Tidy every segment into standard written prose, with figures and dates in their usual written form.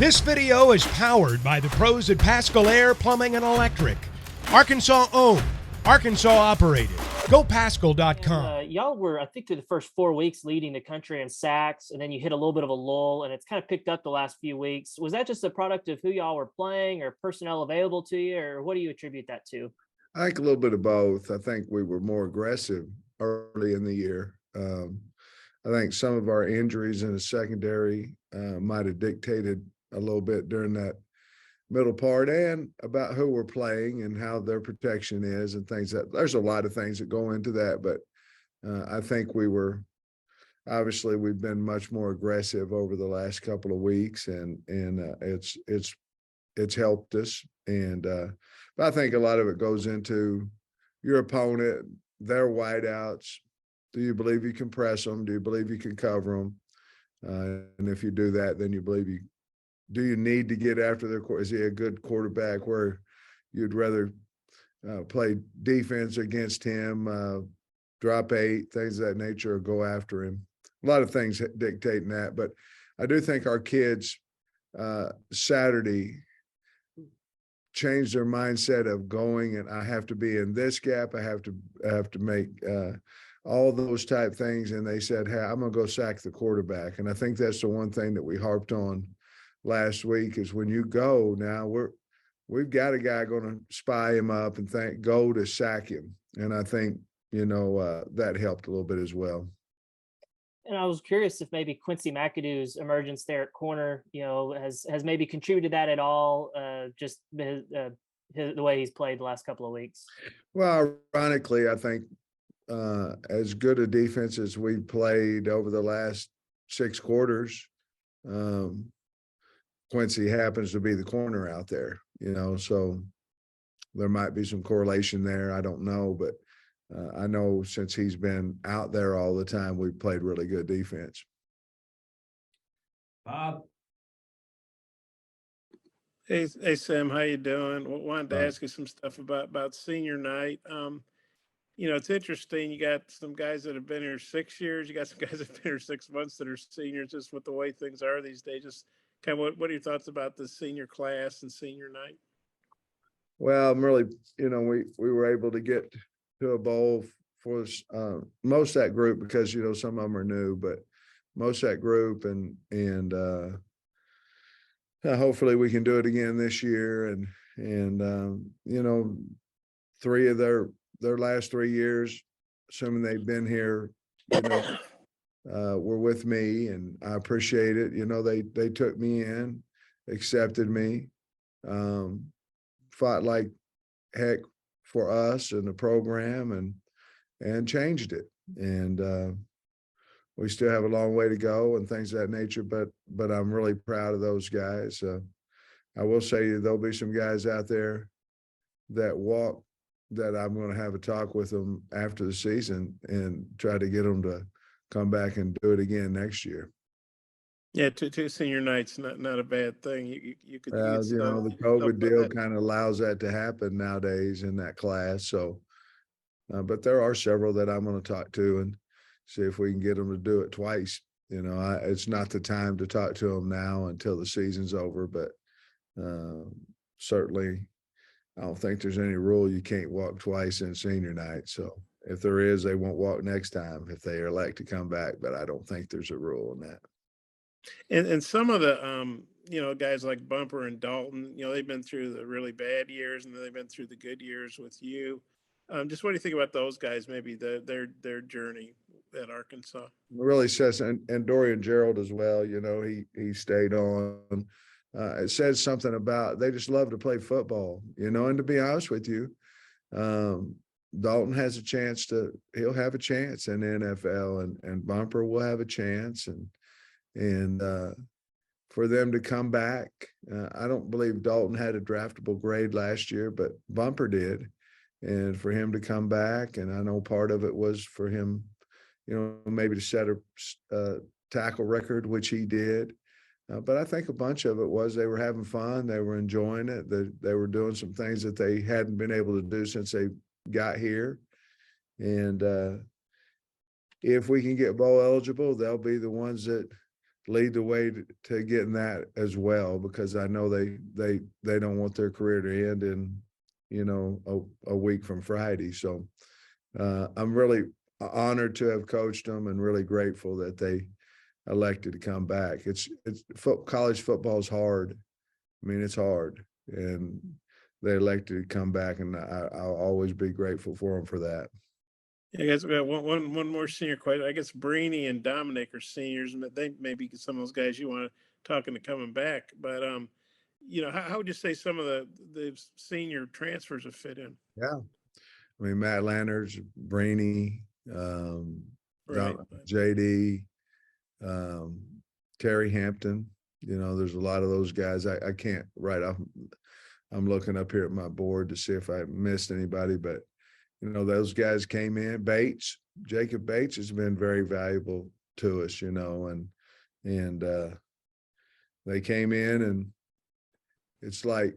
This video is powered by the pros at Pascal Air Plumbing and Electric. Arkansas owned, Arkansas operated. GoPascal.com. Y'all were, I think, through the first 4 weeks leading the country in sacks, and then you hit a little bit of a lull, and it's kind of picked up the last few weeks. Was that just a product of who y'all were playing or personnel available to you, or what do you attribute that to? I think a little bit of both. I think we were more aggressive early in the year. I think some of our injuries in the secondary might have dictated a little bit during that middle part, and about who we're playing and how their protection is and things. That there's a lot of things that go into that, but I think we've been much more aggressive over the last couple of weeks, and it's helped us. And but I think a lot of it goes into your opponent, their wideouts. Do you believe you can press them? Do you believe you can cover them? And if you do that, then do you need to get after their quarterback? Is he a good quarterback where you'd rather play defense against him, drop 8, things of that nature, or go after him? A lot of things dictating that. But I do think our kids Saturday changed their mindset of going, and I have to be in this gap. I have to make all those type things. And they said, hey, I'm going to go sack the quarterback. And I think that's the one thing that we harped on last week is when you go now, we've got a guy going to spy him up and go to sack him. And I think, that helped a little bit as well. And I was curious if maybe Quincy McAdoo's emergence there at corner, has maybe contributed that at all, just the way he's played the last couple of weeks. Well, ironically, I think as good a defense as we've played over the last 6 quarters, Quincy happens to be the corner out there, so there might be some correlation there. I don't know, but I know since he's been out there all the time, we've played really good defense. Bob. Hey, Sam, how you doing? Wanted to ask you some stuff about senior night. It's interesting. You got some guys that have been here 6 years. You got some guys that have been here 6 months that are seniors, just with the way things are these days. Just kind of what are your thoughts about the senior class and senior night? Well, I'm really, we were able to get to a bowl for most of that group because, some of them are new, but most of that group and hopefully we can do it again this year. And 3 of their last 3 years, assuming they've been here, were with me, and I appreciate it. They took me in, accepted me, fought like heck for us and the program, and changed it. And we still have a long way to go and things of that nature, but I'm really proud of those guys. I will say there'll be some guys out there that I'm going to have a talk with them after the season and try to get them to come back and do it again next year. Yeah, two senior nights, not a bad thing. You could, the COVID deal kind of allows that to happen nowadays in that class. So, but there are several that I'm going to talk to and see if we can get them to do it twice. It's not the time to talk to them now until the season's over, but certainly I don't think there's any rule you can't walk twice in senior night. So if there is, they won't walk next time if they elect to come back, but I don't think there's a rule in that. And some of the guys like Bumper and Dalton, they've been through the really bad years and then they've been through the good years with you. Just what do you think about those guys? Maybe their journey at Arkansas. Really says, and Dorian Gerald as well. He stayed on. It says something about they just love to play football. And to be honest with you, Dalton has a chance he'll have a chance in the NFL, and Bumper will have a chance, and for them to come back. I don't believe Dalton had a draftable grade last year, but Bumper did. And for him to come back, and I know part of it was for him, maybe to set a tackle record, which he did. But I think a bunch of it was they were having fun. They were enjoying it. They were doing some things that they hadn't been able to do since they got here. And if we can get bowl eligible, they'll be the ones that lead the way to getting that as well, because I know they don't want their career to end in, you know, a week from Friday. So I'm really honored to have coached them and really grateful that they elected to come back. College football is hard. I mean, it's hard, and they elected to come back, and I'll always be grateful for them for that. Yeah, I guess we got one more senior question. I guess Brainy and Dominic are seniors, and they may be some of those guys you want to talk into coming back. But you know, how would you say some of the senior transfers have fit in? Yeah, I mean, Matt Lanners, Brainy, Right. JD, Terry Hampton. You know, there's a lot of those guys. I can't right off. I'm looking up here at my board to see if I missed anybody, but you know, those guys came in. Jacob Bates has been very valuable to us, you know, and they came in, and it's like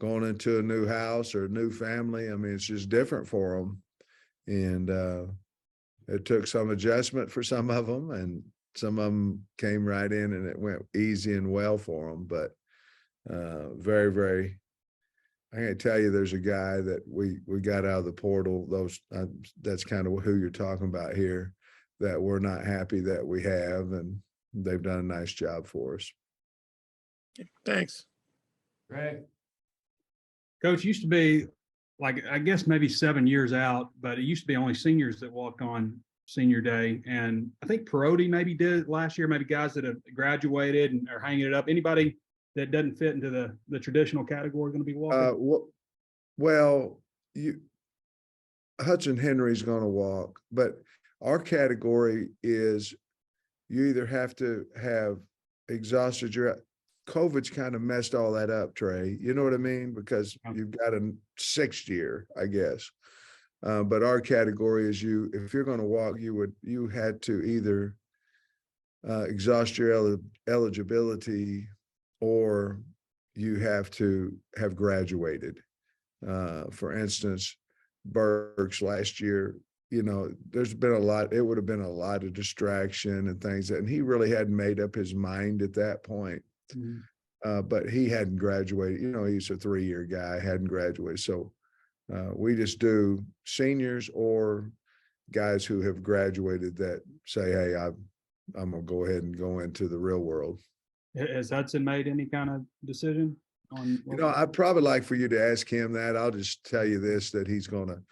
going into a new house or a new family. I mean, it's just different for them. And it took some adjustment for some of them, and some of them came right in and it went easy and well for them. But very, very, I can't tell you, there's a guy that we got out of the portal. That's kind of who you're talking about here, that we're not happy that we have, and they've done a nice job for us. Thanks. Greg. Coach, used to be like, I guess maybe 7 years out, but it used to be only seniors that walked on senior day. And I think Perotti maybe did it last year, maybe guys that have graduated and are hanging it up. Anybody that doesn't fit into the traditional category going to be walking? Well, Hudson Henry's going to walk, but our category is you either have to have exhausted your COVID's kind of messed all that up, Trey. You know what I mean? Because you've got a 6th year, I guess. But our category is if you're going to walk, you had to either exhaust your eligibility, or you have to have graduated. For instance, Burks last year, you know, there's been it would have been a lot of distraction and things and he really hadn't made up his mind at that point. Mm-hmm. But he hadn't graduated. You know, he's a 3-year guy, hadn't graduated. So we just do seniors or guys who have graduated that say, hey, I'm going to go ahead and go into the real world. Has Hudson made any kind of decision on? You know, I'd probably like for you to ask him that. I'll just tell you this, that he's gonna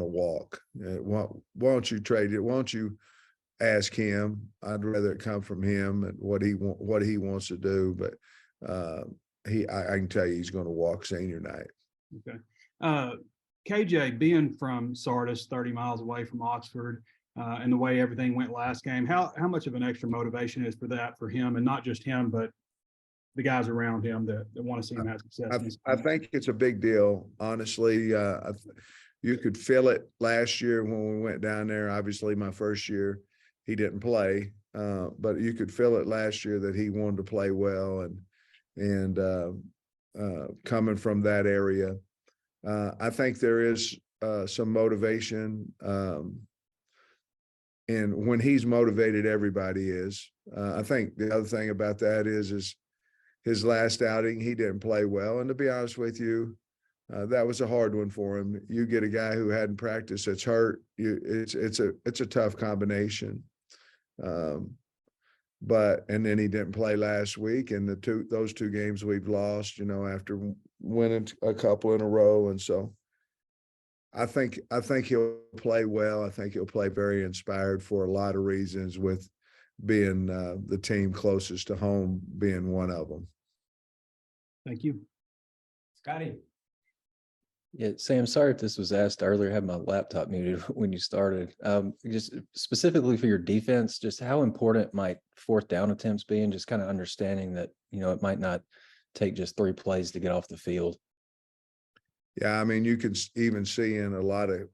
walk. Why don't you trade it? Why don't you ask him? I'd rather it come from him and what he wants to do. But I can tell you he's going to walk senior night. Okay. KJ, being from Sardis, 30 miles away from Oxford, and the way everything went last game, how much of an extra motivation is for him, and not just him, but the guys around him that want to see him have success? I think it's a big deal, honestly. You could feel it last year when we went down there. Obviously, my first year, he didn't play, but you could feel it last year that he wanted to play well, and coming from that area, I think there is some motivation. And when he's motivated, everybody is. I think the other thing about that is his last outing, he didn't play well. And to be honest with you, that was a hard one for him. You get a guy who hadn't practiced that's hurt. It's a tough combination. But and then he didn't play last week, and those two games we've lost, you know, after winning a couple in a row, and so I think he'll play well. I think he'll play very inspired for a lot of reasons, with being the team closest to home being one of them. Thank you. Scotty. Yeah, Sam, sorry if this was asked earlier. I had my laptop muted when you started. Just specifically for your defense, just how important might 4th down attempts be, and just kind of understanding that, you know, it might not take just 3 plays to get off the field. Yeah, I mean, you can even see in a lot of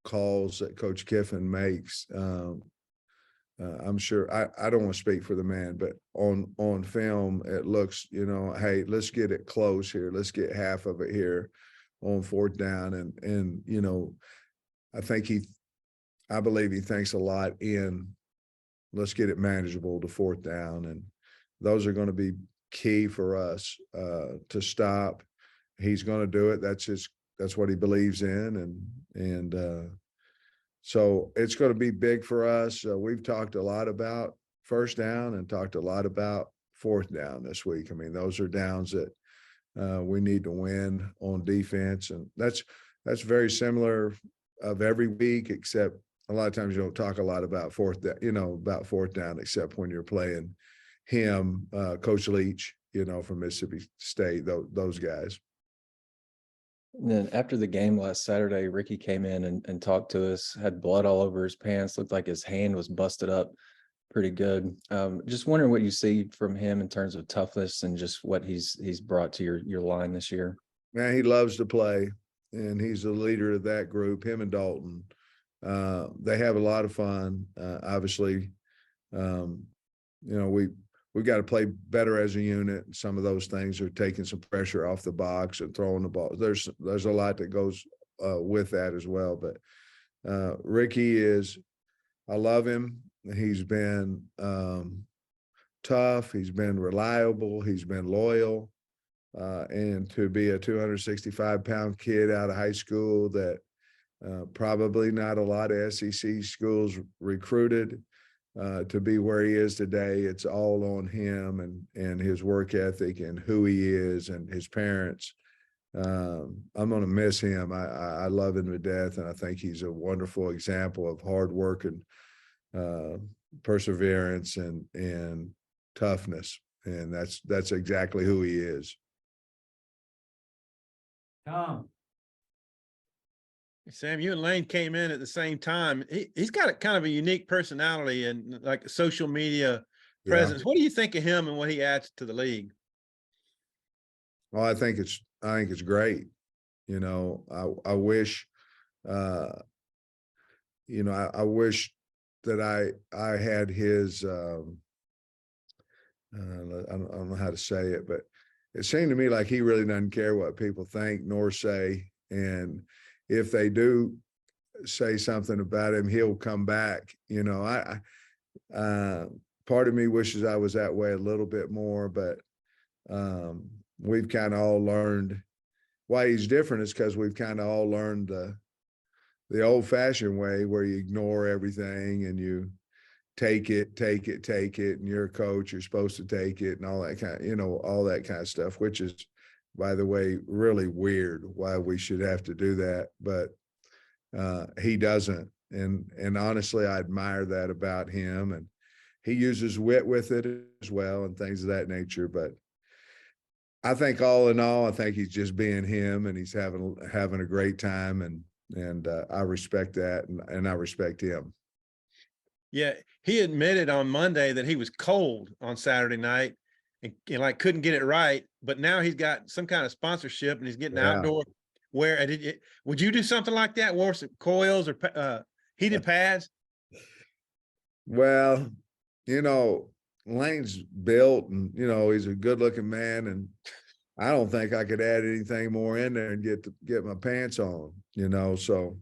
calls that Coach Kiffin makes. I'm sure I don't want to speak for the man, but on film, it looks, you know, hey, let's get it close here. Let's get half of it here on 4th down. And, you know, I believe he thinks a lot in let's get it manageable to fourth down. And those are going to be key for us to stop. He's going to do it. That's what he believes in. And so it's going to be big for us. We've talked a lot about first down and talked a lot about fourth down this week. I mean, those are downs that we need to win on defense. And that's very similar of every week, except a lot of times you don't talk a lot about fourth down, except when you're playing him, Coach Leach, from Mississippi State, those guys. And then after the game last Saturday, Ricky came in and talked to us, had blood all over his pants, looked like his hand was busted up pretty good. Just wondering what you see from him in terms of toughness and just what he's brought to your line this year. Man, he loves to play, and he's the leader of that group, him and Dalton. They have a lot of fun. Obviously, we've got to play better as a unit. Some of those things are taking some pressure off the box and throwing the ball. There's a lot that goes with that as well. But Ricky I love him. He's been tough. He's been reliable. He's been loyal. And to be a 265-pound kid out of high school that probably not a lot of SEC schools recruited, to be where he is today, it's all on him and his work ethic and who he is and his parents. I'm going to miss him. I love him to death, and I think he's a wonderful example of hard work and perseverance and toughness, and that's exactly who he is. Tom. Sam, you and Lane came in at the same time. He's got a kind of a unique personality and like social media presence. Yeah. What do you think of him and what he adds to the league? Well, I think it's great. I wish, I wish that I had his, I don't know how to say it, but it seemed to me like he really doesn't care what people think nor say. And if they do say something about him, he'll come back. Part of me wishes I was that way a little bit more, but we've kind of all learned why he's different is because we've kind of all learned the old-fashioned way where you ignore everything and you take it, and you're a coach, you're supposed to take it, and all that kind of stuff, which is, by the way, really weird why we should have to do that. But he doesn't. And honestly, I admire that about him. And he uses wit with it as well and things of that nature. But I think all in all, I think he's just being him, and he's having a great time. And I respect that, and I respect him. Yeah, he admitted on Monday that he was cold on Saturday night and like couldn't get it right, but now he's got some kind of sponsorship and he's getting outdoor wear. Would you do something like that? Wear some coils or heated pads? Well, Lane's built and, he's a good looking man, and I don't think I could add anything more in there and get my pants on, so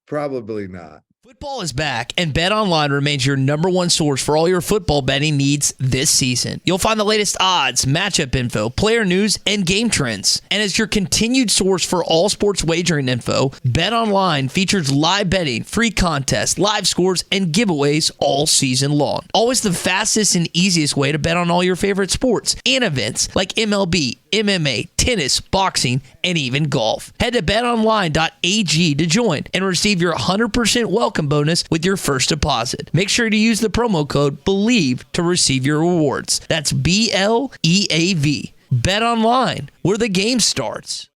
probably not. Football is back, and BetOnline remains your number one source for all your football betting needs this season. You'll find the latest odds, matchup info, player news, and game trends. And as your continued source for all sports wagering info, BetOnline features live betting, free contests, live scores, and giveaways all season long. Always the fastest and easiest way to bet on all your favorite sports and events like MLB, MMA, tennis, boxing, and even golf. Head to betonline.ag to join and receive your 100% welcome bonus with your first deposit. Make sure to use the promo code BELIEVE to receive your rewards. That's BLEAV. Bet online, where the game starts.